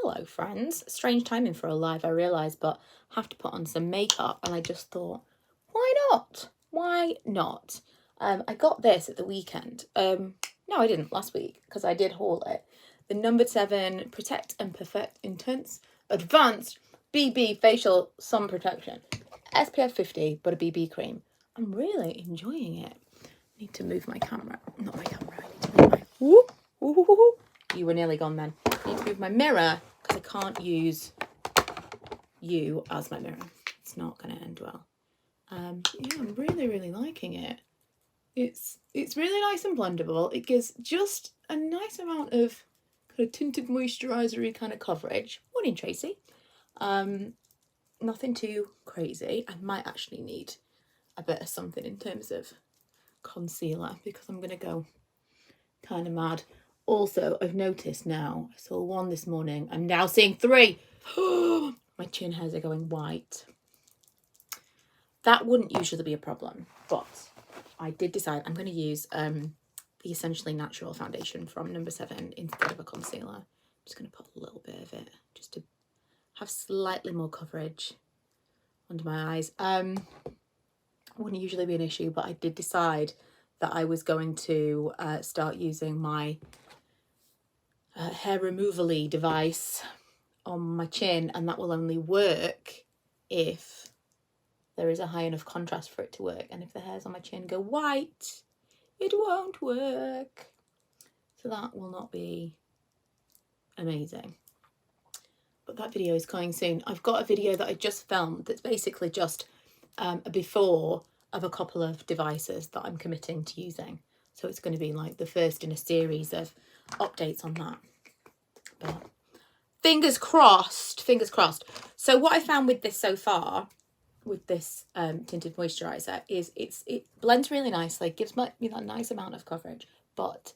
hello friends. Strange timing for a live, I realise, but I have to put on some makeup and I just thought, why not? Why not? I got this at the weekend. No, I didn't, last week, because I did haul it. The number 7 Protect and Perfect Intense Advanced BB Facial Sun Protection. SPF 50, but a BB cream. I'm really enjoying it. I need to move my camera. Not my camera, I need to move my... Whoop, whoop, whoop, whoop. You were nearly gone then. I need to move my mirror because I can't use you as my mirror. It's not going to end well. Yeah, I'm really liking it. It's really nice and blendable. It gives just a nice amount of kind of tinted moisturizer-y kind of coverage. Morning, Tracy. Nothing too crazy. I might actually need a bit of something in terms of concealer because I'm going to go kind of mad. Also, I've noticed now, I saw 1 this morning. I'm now seeing 3. My chin hairs are going white. That wouldn't usually be a problem, but I did decide I'm going to use the Essentially Natural foundation from number 7 instead of a concealer. I'm just going to put a little bit of it just to have slightly more coverage under my eyes. Wouldn't usually be an issue, but I did decide that I was going to start using my hair removal-y device on my chin, and that will only work if there is a high enough contrast for it to work. And if the hairs on my chin go white, it won't work. So that will not be amazing. But that video is coming soon. I've got a video that I just filmed that's basically just a before of a couple of devices that I'm committing to using. So it's going to be like the first in a series of updates on that. But fingers crossed, fingers crossed. So what I found with this so far, with this tinted moisturiser, is it blends really nicely, gives me that nice amount of coverage, but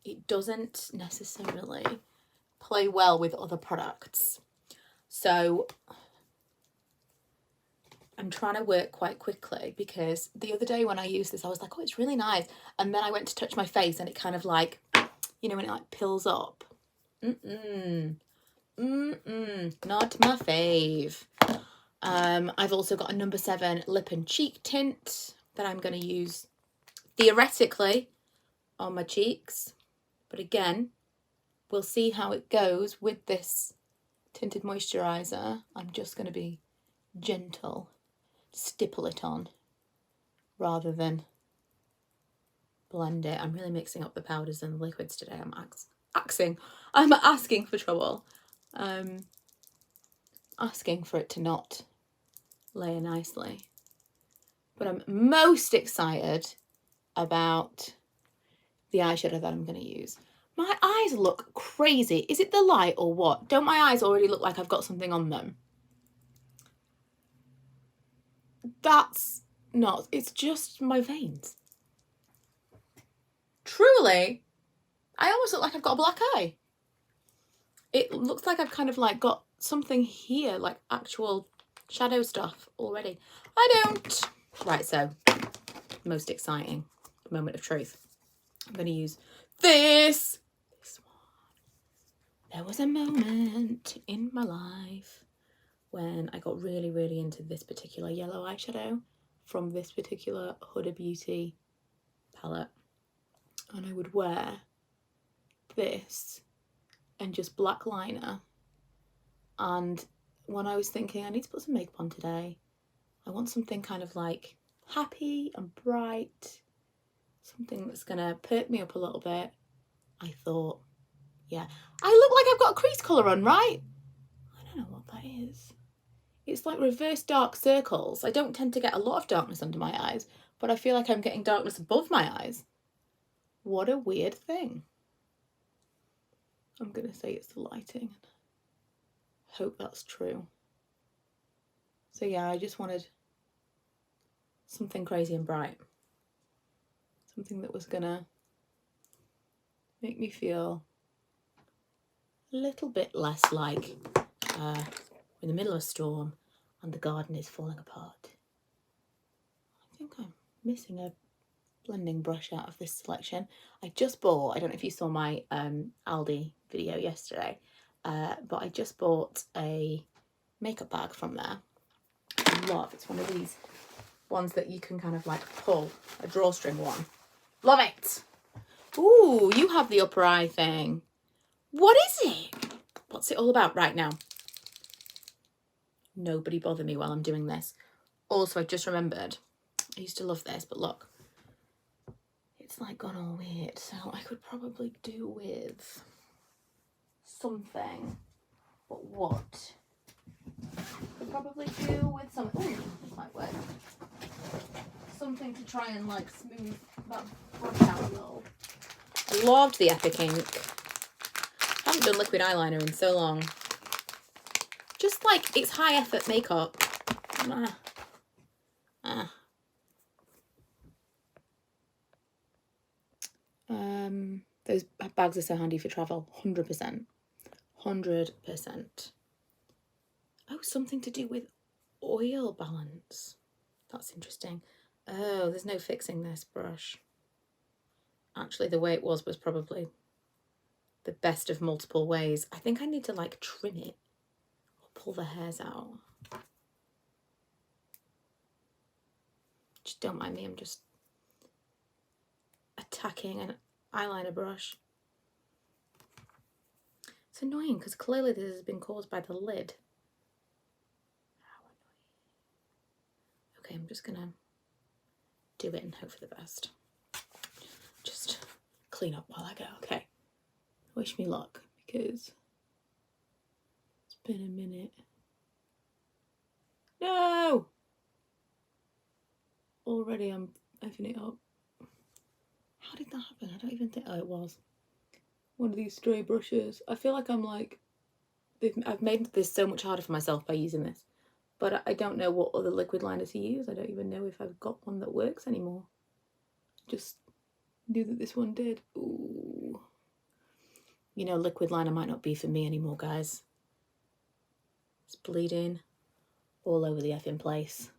it doesn't necessarily play well with other products. So I'm trying to work quite quickly, because the other day when I used this, I was like, oh, it's really nice. And then I went to touch my face and it kind of like, you know, when it like pills up. Not my fave. I've also got a number 7 lip and cheek tint that I'm going to use theoretically on my cheeks. But again, we'll see how it goes with this tinted moisturiser. I'm just going to be gentle, stipple it on rather than blend it. I'm really mixing up the powders and the liquids today. I'm asking for trouble. Asking for it to not layer nicely. But I'm most excited about the eyeshadow that I'm going to use. My eyes look crazy. Is it the light or what? Don't my eyes already look like I've got something on them? That's not, it's just my veins. Truly, I almost look like I've got a black eye. It looks like I've kind of like got something here, like actual shadow stuff already. I don't. Right, so most exciting moment of truth. I'm going to use this one. There was a moment in my life when I got really into this particular yellow eyeshadow from this particular Huda Beauty palette. And I would wear this and just black liner. And when I was thinking, I need to put some makeup on today, I want something kind of like happy and bright, something that's going to perk me up a little bit. I thought, yeah, I look like I've got a crease colour on, right? I don't know what that is. It's like reverse dark circles. I don't tend to get a lot of darkness under my eyes, but I feel like I'm getting darkness above my eyes. What a weird thing. I'm going to say it's the lighting. Hope that's true. So yeah, I just wanted something crazy and bright. Something that was going to make me feel a little bit less like we're in the middle of a storm and the garden is falling apart. I think I'm missing a blending brush out of this selection. I just bought, I don't know if you saw my Aldi video yesterday, but I just bought a makeup bag from there. I love, it's one of these ones that you can kind of like pull, a drawstring one. Love it. Ooh, you have the upper eye thing. What is it? What's it all about right now? Nobody bother me while I'm doing this. Also, I just remembered, I used to love this, but look, it's like gone all weird. So I could probably do with something, but what? I could probably do with something. Ooh, this might work. Something to try and like smooth that brush out a little. I loved the Epic Ink. I haven't done liquid eyeliner in so long. Just like, it's high effort makeup. Those bags are so handy for travel. 100%. 100%. Oh, something to do with oil balance. That's interesting. Oh, there's no fixing this brush. Actually, the way it was probably the best of multiple ways. I think I need to like trim it or pull the hairs out. Just don't mind me, I'm just attacking an eyeliner brush. It's annoying because clearly this has been caused by the lid. How annoying. Okay, I'm just gonna do it and hope for the best. Just clean up while I go. Okay. Wish me luck because it's been a minute. No! Already I'm effing it up. How did that happen? I don't even think. Oh, it was one of these stray brushes. I feel like I'm like, I've made this so much harder for myself by using this, but I don't know what other liquid liner to use. I don't even know if I've got one that works anymore. Just knew that this one did. Ooh. You know, liquid liner might not be for me anymore, guys. It's bleeding all over the effing place.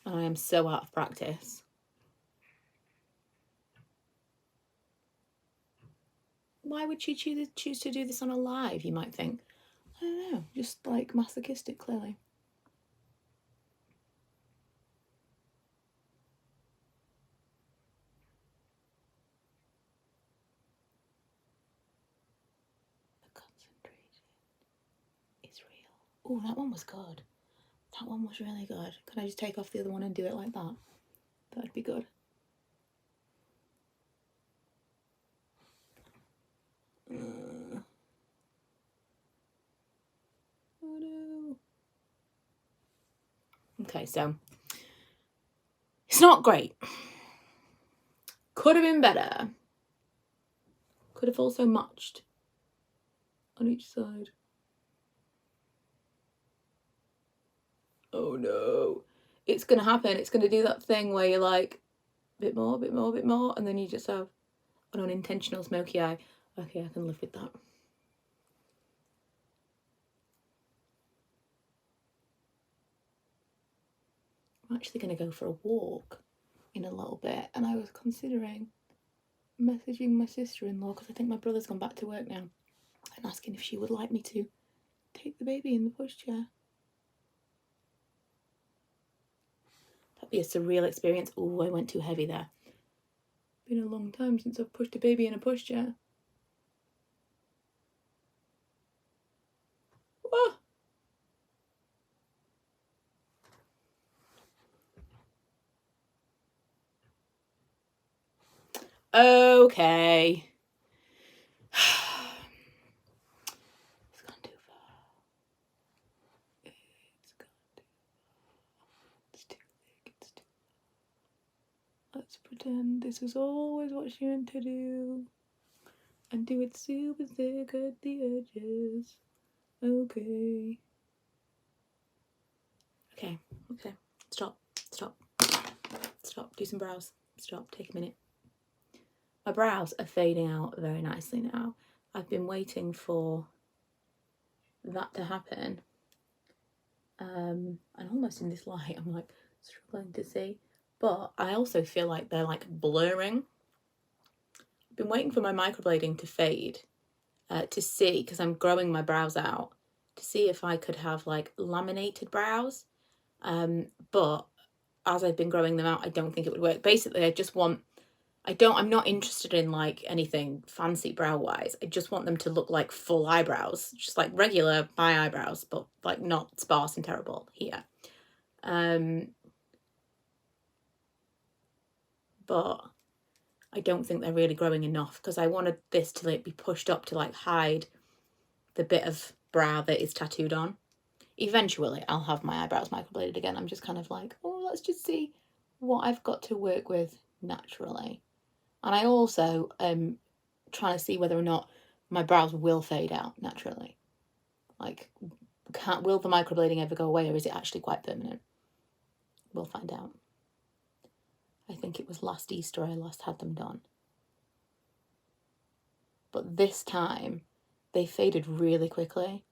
I am so out of practice. Why would she choose to do this on a live, you might think? I don't know, just like masochistic, clearly. The concentration is real. Oh, that one was good. That one was really good. Could I just take off the other one and do it like that? That'd be good. Oh no. Okay, so it's not great. Could have been better. Could have also matched on each side. Oh no. It's gonna happen. It's gonna do that thing where you're like, a bit more, bit more, bit more, and then you just have an unintentional smoky eye. Okay, I can live with that. I'm actually going to go for a walk in a little bit, and I was considering messaging my sister-in-law because I think my brother's gone back to work now, and asking if she would like me to take the baby in the pushchair. That'd be a surreal experience. Oh, I went too heavy there. Been a long time since I've pushed a baby in a pushchair. Whoa. Okay. It's gone too far. It's gone too far. It's too big. It's too far. Let's pretend this is always what she meant to do. And do it super thick at the edges. Okay. Okay. Okay. Stop. Stop. Stop. Do some brows. Stop. Take a minute. My brows are fading out very nicely now. I've been waiting for that to happen. And almost in this light, I'm like struggling to see. But I also feel like they're like blurring been waiting for my microblading to fade to see, because I'm growing my brows out, to see if I could have like laminated brows. But as I've been growing them out, I don't think it would work. Basically, I just want, I'm not interested in like anything fancy brow wise. I just want them to look like full eyebrows, just like regular my eyebrows, but like not sparse and terrible here. But I don't think they're really growing enough, because I wanted this to like be pushed up to like hide the bit of brow that is tattooed on. Eventually I'll have my eyebrows microbladed again. I'm just kind of like, oh, let's just see what I've got to work with naturally. And I also am trying to see whether or not my brows will fade out naturally. Like, will the microblading ever go away, or is it actually quite permanent? We'll find out. I think it was last Easter I last had them done. But this time they faded really quickly.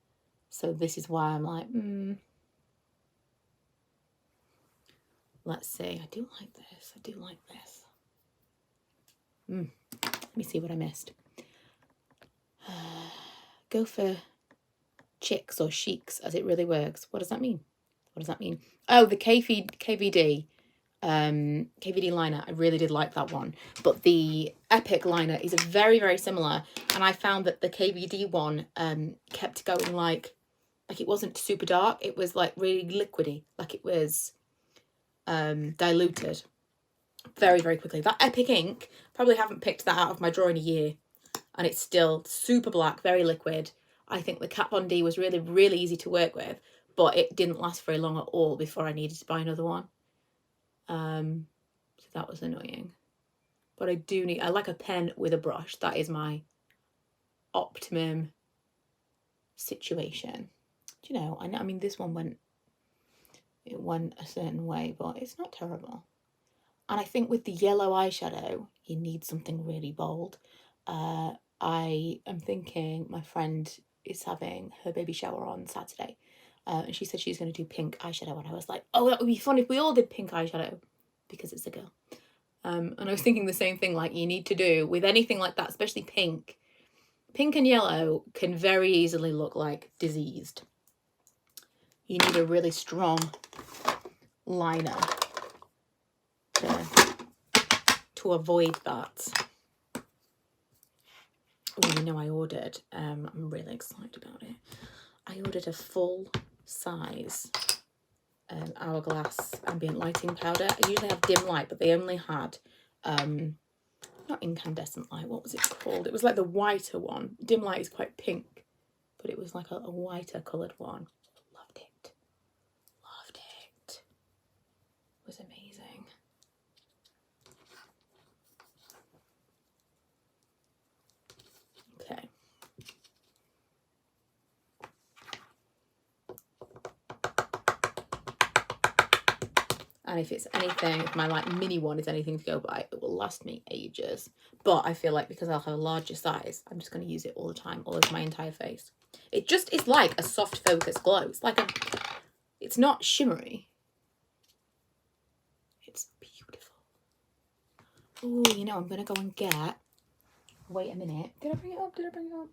So this is why I'm like, let's see. I do like this. I do like this. Let me see what I missed. Go for chicks or chics as it really works. What does that mean? What does that mean? Oh, the KVD liner. I really did like that one. But the Epic liner is very, very similar. And I found that the KVD one kept going like it wasn't super dark. It was like really liquidy. Like it was diluted very, very quickly. That Epic ink, probably haven't picked that out of my drawer in a year. And it's still super black, very liquid. I think the Kat Von D was really, really easy to work with, but it didn't last very long at all before I needed to buy another one. So that was annoying. But I like a pen with a brush. That is my optimum situation. Do you know, I mean, this one went a certain way, but it's not terrible. And I think with the yellow eyeshadow, you need something really bold. I am thinking my friend is having her baby shower on Saturday. And she said she's going to do pink eyeshadow. And I was like, oh, that would be fun if we all did pink eyeshadow, because it's a girl. And I was thinking the same thing, like you need to do with anything like that, especially pink. Pink and yellow can very easily look like diseased. You need a really strong liner to avoid that. Oh, you know, I ordered, I'm really excited about it. I ordered a full size Hourglass ambient lighting powder. I usually have dim light, but they only had, not incandescent light, what was it called? It was like the whiter one. Dim light is quite pink, but it was like a whiter coloured one. Loved it. Loved it. It was amazing. Okay. And if it's anything, if my like mini one is anything to go by, it will last me ages. But I feel like because I'll have a larger size, I'm just going to use it all the time, all over my entire face. It just is like a soft focus glow. It's like it's not shimmery. It's beautiful. Oh, you know, I'm going to go and get, wait a minute. Did I bring it up? Did I bring it up?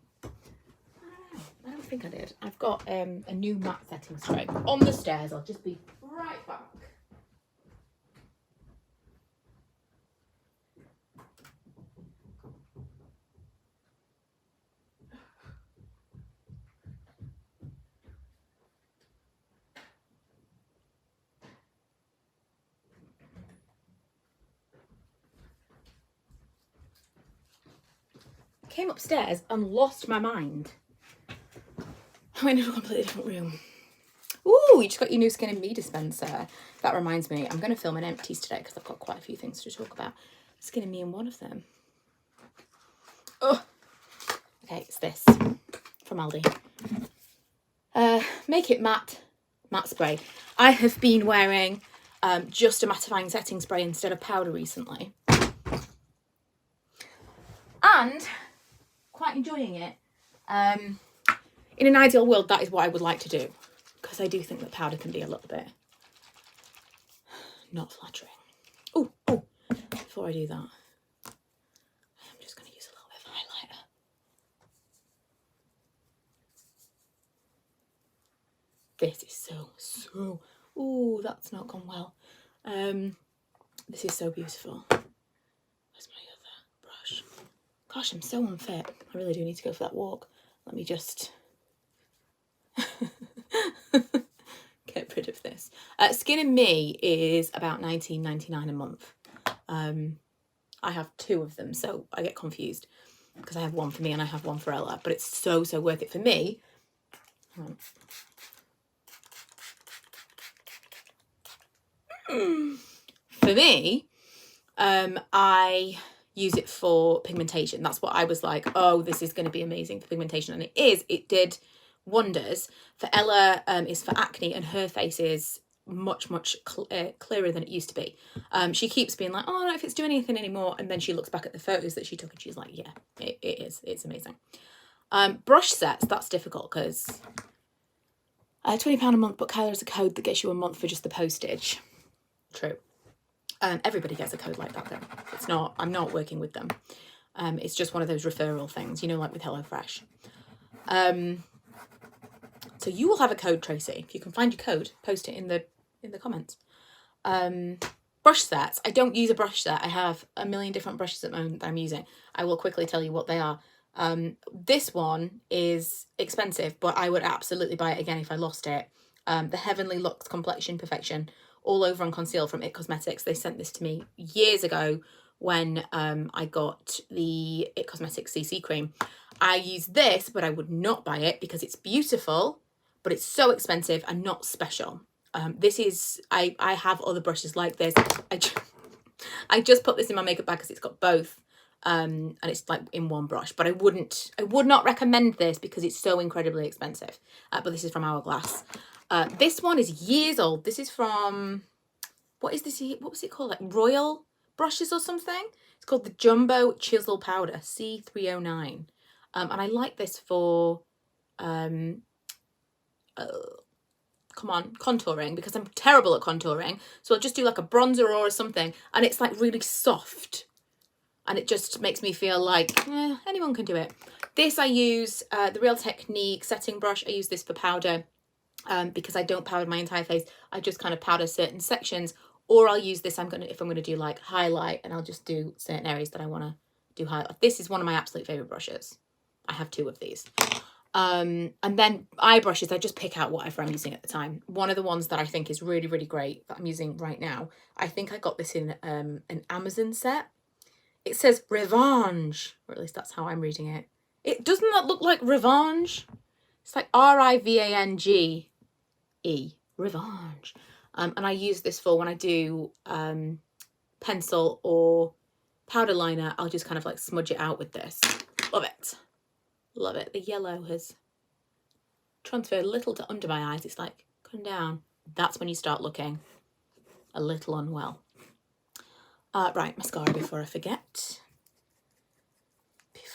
I don't think I did. I've got a new matte setting spray on the stairs. I'll just be right back. Came upstairs and lost my mind. I went into a completely different room. Ooh, you just got your new Skin and Me dispenser. That reminds me, I'm going to film an empties today because I've got quite a few things to talk about. Skin and Me and one of them. Oh, okay, it's this from Aldi. Make It Matte spray. I have been wearing just a mattifying setting spray instead of powder recently. And quite enjoying it. In an ideal world, that is what I would like to do, because I do think that powder can be a little bit not flattering. Oh, before I do that, I'm just going to use This is so, ooh, that's not gone well. This is so beautiful. Where's my other brush? Gosh, I'm so unfit. I really do need to go for that walk. Let me just get rid of this. Skin and Me is about $19.99 a month. I have 2 of them, so I get confused because I have one for me and I have one for Ella, but it's so worth it for me. For me, I use it for pigmentation. That's what I was like, oh, this is going to be amazing for pigmentation, and it is. It did wonders. For Ella, is for acne, and her face is much clearer than it used to be. She keeps being like, oh, I don't know if it's doing anything anymore, and then she looks back at the photos that she took and she's like, yeah, it is. It's amazing. Brush sets, that's difficult because £20 a month, but Kyla has a code that gets you a month for just the postage. True. Everybody gets a code like that though. It's not, I'm not working with them. It's just one of those referral things, you know, like with HelloFresh. So you will have a code, Tracy. If you can find your code, post it in the comments. Brush sets. I don't use a brush set. I have a million different brushes at the moment that I'm using. I will quickly tell you what they are. This one is expensive, but I would absolutely buy it again if I lost it. The Heavenly Luxe Complexion Perfection All Over and Conceal from It Cosmetics. They sent this to me years ago when I got the It Cosmetics CC cream. I use this, but I would not buy it because it's beautiful, but it's so expensive and not special. This is, I have other brushes like this. I just put this in my makeup bag because it's got both. And it's like in one brush, but I would not recommend this because it's so incredibly expensive. But this is from Hourglass. This one is years old. This is from, what is this? What was it called? Like Royal Brushes or something? It's called the Jumbo Chisel Powder C309. And I like this for, come on, contouring, because I'm terrible at contouring. So I'll just do like a bronzer or something, and it's like really soft. And it just makes me feel like anyone can do it. This I use the Real Technique setting brush. I use this for powder because I don't powder my entire face. I just kind of powder certain sections, or I'll use this if I'm gonna do like highlight, and I'll just do certain areas that I want to do highlight. This is one of my absolute favorite brushes. I have 2 of these. And then eye brushes, I just pick out whatever I'm using at the time. One of the ones that I think is really, really great that I'm using right now, I think I got this in an Amazon set. It says Revenge, or at least that's how I'm reading it. Doesn't that look like Revenge? It's like Rivange, Revenge. And I use this for when I do pencil or powder liner. I'll just kind of like smudge it out with this. Love it. Love it. The yellow has transferred a little to under my eyes. It's like, come down. That's when you start looking a little unwell. Right, mascara before I forget.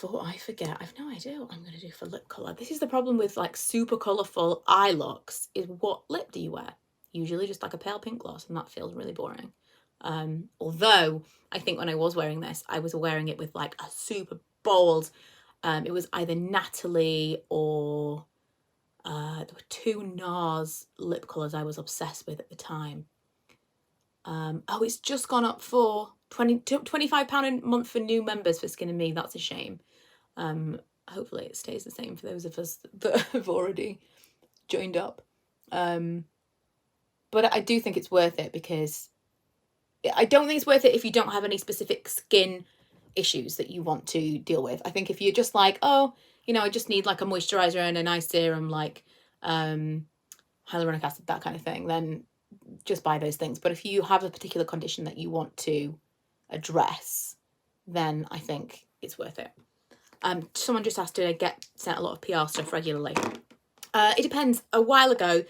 I've no idea what I'm going to do for lip colour. This is the problem with like super colourful eye looks, is what lip do you wear? Usually just like a pale pink gloss, and that feels really boring. Although I think when I was wearing this, I was wearing it with like a super bold, it was either Natalie or there were 2 NARS lip colours I was obsessed with at the time. Oh, it's just gone up for £25 a month for new members for Skin and Me. That's a shame. Hopefully it stays the same for those of us that have already joined up. But I do think it's worth it, because I don't think it's worth it if you don't have any specific skin issues that you want to deal with. I think if you're just like, oh, you know, I just need like a moisturizer and a nice serum, like hyaluronic acid, that kind of thing, then just buy those things. But if you have a particular condition that you want to address, then I think it's worth it. Someone just asked, did I get sent a lot of PR stuff regularly? It depends. A while ago,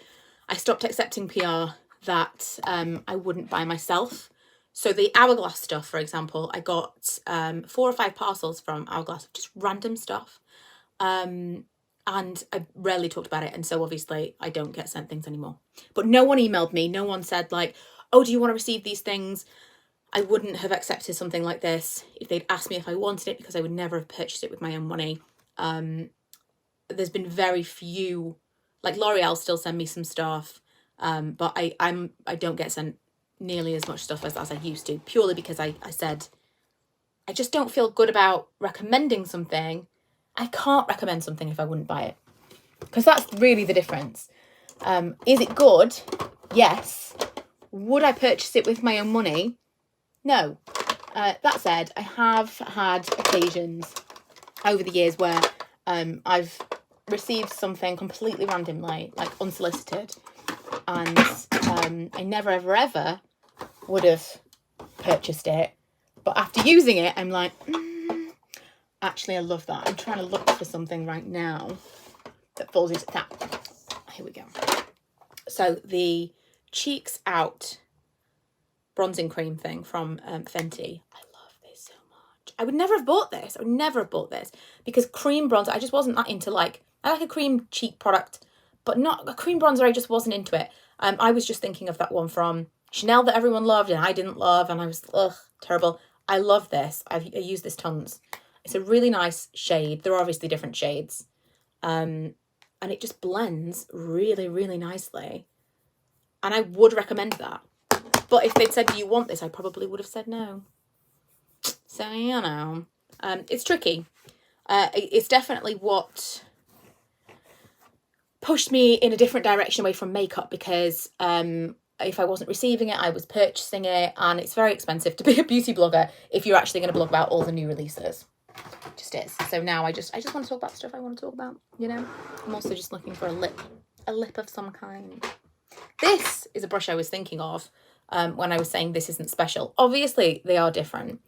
I stopped accepting PR that I wouldn't buy myself. So the Hourglass stuff, for example, I got 4 or 5 parcels from Hourglass of just random stuff. And I rarely talked about it, and so obviously I don't get sent things anymore. But no one emailed me. No one said like, oh, do you want to receive these things? I wouldn't have accepted something like this if they'd asked me if I wanted it, because I would never have purchased it with my own money. There's been very few Like L'Oreal still send me some stuff, but I don't get sent nearly as much stuff as I used to, purely because I said I just don't feel good about recommending something. I can't recommend something if I wouldn't buy it, because that's really the difference. Is it good? Yes. Would I purchase it with my own money? No. That said, I have had occasions over the years where I've received something completely randomly, like unsolicited, and I never ever would have purchased it, but after using it I'm like, actually I love that. I'm trying to look for something right now that falls into that. Here we go. So the Cheeks Out bronzing cream thing from Fenty. I love this so much. I would never have bought this. I would never have bought this because cream bronzer, I just wasn't that into. Like, I like a cream cheek product, but not a cream bronzer. I just wasn't into it. I was just thinking of that one from Chanel that everyone loved and I didn't love, and I was, ugh, terrible. I love this. I use this tons. It's a really nice shade. There are obviously different shades. And it just blends really, really nicely. And I would recommend that. But if they'd said, do you want this? I probably would have said no. So, you know, it's tricky. It's definitely what pushed me in a different direction away from makeup, because if I wasn't receiving it, I was purchasing it. And it's very expensive to be a beauty blogger if you're actually going to blog about all the new releases. It just is. So now I just want to talk about the stuff I want to talk about, you know. I'm also just looking for a lip of some kind. This is a brush I was thinking of when I was saying this isn't special. Obviously, they are different,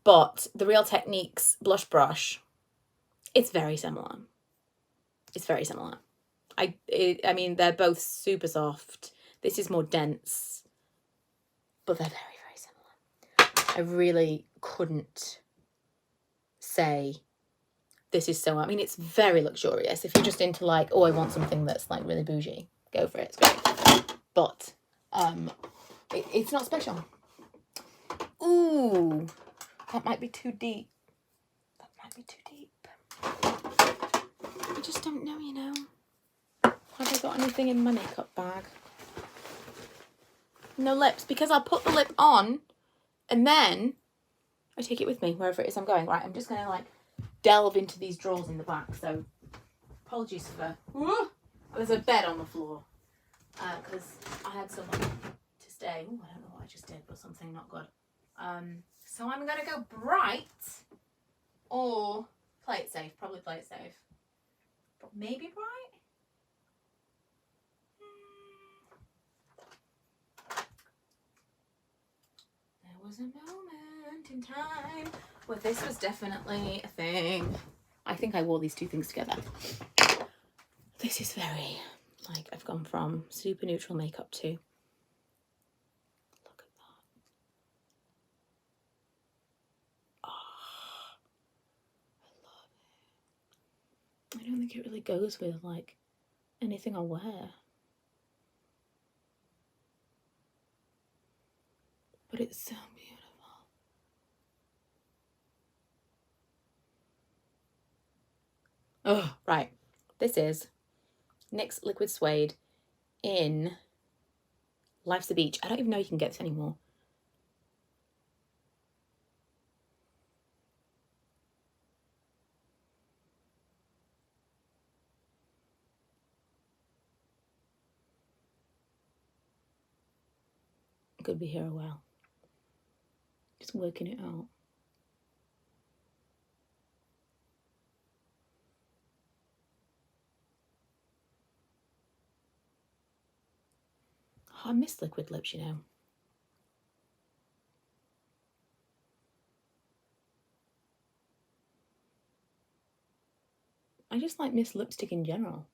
but the Real Techniques blush brush, it's very similar. It's very similar. I mean, they're both super soft. This is more dense, but they're very, very similar. I really couldn't say this is so... I mean, it's very luxurious. If you're just into like, oh, I want something that's like really bougie, go for it. It's great. But it's not special. Ooh, that might be too deep. That might be too deep. I just don't know, you know. Have I got anything in my makeup bag? No lips, because I'll put the lip on and then I take it with me wherever it is I'm going. Right, I'm just going to like delve into these drawers in the back. So apologies for... There's a bed on the floor. Because I had someone to stay. Ooh, I don't know what I just did, but something not good. So I'm going to go bright or play it safe. Probably play it safe. But maybe bright? There was a moment in time where this was definitely a thing. I think I wore these two things together. This is very... like, I've gone from super neutral makeup to... Look at that. Oh, I love it. I don't think it really goes with, like, anything I'll wear. But it's so beautiful. Oh, right. This is NYX Liquid Suede in Life's a Beach. I don't even know you can get this anymore. I could be here a while. Just working it out. Oh, I miss liquid lips, you know. I just like miss lipstick in general.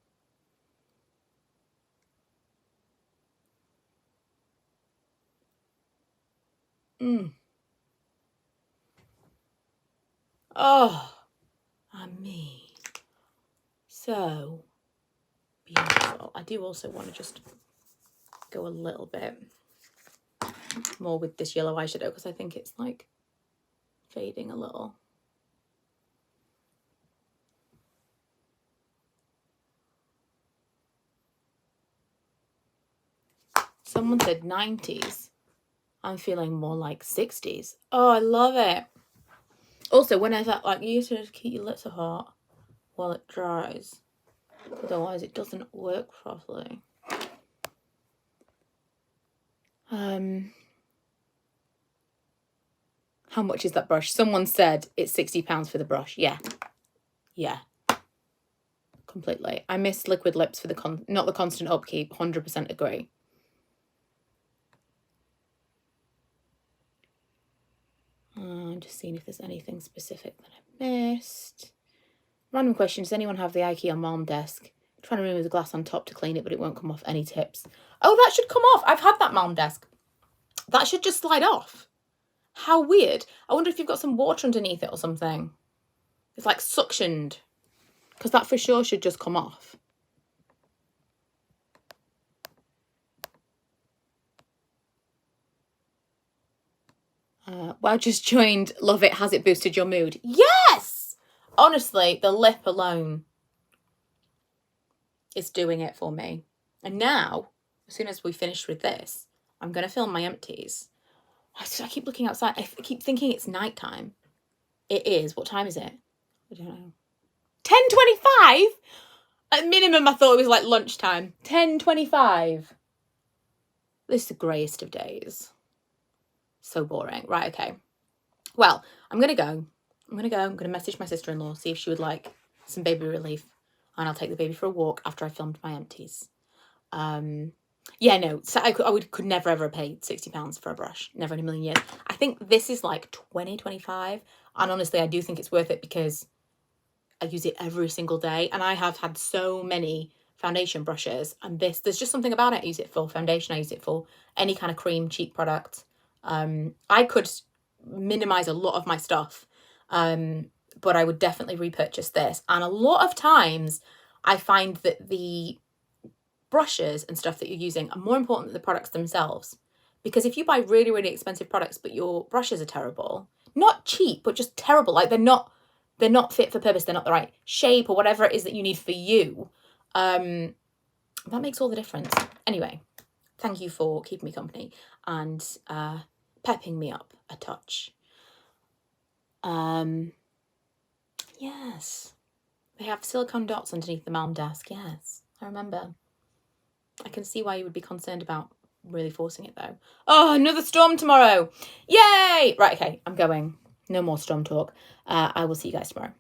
Oh, I mean, so beautiful. I do also want to just go a little bit more with this yellow eyeshadow because I think it's like fading a little. Someone said 90s. I'm feeling more like 60s. Oh, I love it. Also, whenever, like, you used to just keep your lips apart while it dries. Otherwise, it doesn't work properly. How much is that brush? Someone said it's £60 for the brush. Yeah. Yeah. Completely. I miss liquid lips for the not the constant upkeep. 100% agree. I'm just seeing if there's anything specific that I missed. Random question. Does anyone have the IKEA on Mom desk? I'm trying to remove the glass on top to clean it, but it won't come off. Any tips? Oh, that should come off. I've had that Mom desk. That should just slide off. How weird. I wonder if you've got some water underneath it or something. It's like suctioned. Because that for sure should just come off. Wow, just joined. Love it. Has it boosted your mood? Yes! Honestly, the lip alone is doing it for me. And now, as soon as we finish with this, I'm going to film my empties. I keep looking outside. I keep thinking it's nighttime. It is. What time is it? I don't know. 10:25? At minimum, I thought it was like lunchtime. 10:25. This is the greyest of days. So boring. Right, okay. Well, I'm going to go. I'm going to message my sister-in-law, see if she would like some baby relief. And I'll take the baby for a walk after I filmed my empties. Yeah, no, so I could never ever pay £60 for a brush. Never in a million years. I think this is like 20, 25. And honestly, I do think it's worth it because I use it every single day. And I have had so many foundation brushes. And there's just something about it. I use it for foundation. I use it for any kind of cream, cheek product. I could minimize a lot of my stuff. But I would definitely repurchase this. And a lot of times I find that the brushes and stuff that you're using are more important than the products themselves. Because if you buy really, really expensive products, but your brushes are terrible, not cheap, but just terrible, like they're not fit for purpose, they're not the right shape or whatever it is that you need for you, that makes all the difference. Anyway, thank you for keeping me company and pepping me up a touch. Yes, they have silicone dots underneath the Mom desk. Yes, I remember. I can see why you would be concerned about really forcing it though. Oh, another storm tomorrow. Yay! Right, okay, I'm going. No more storm talk. I will see you guys tomorrow.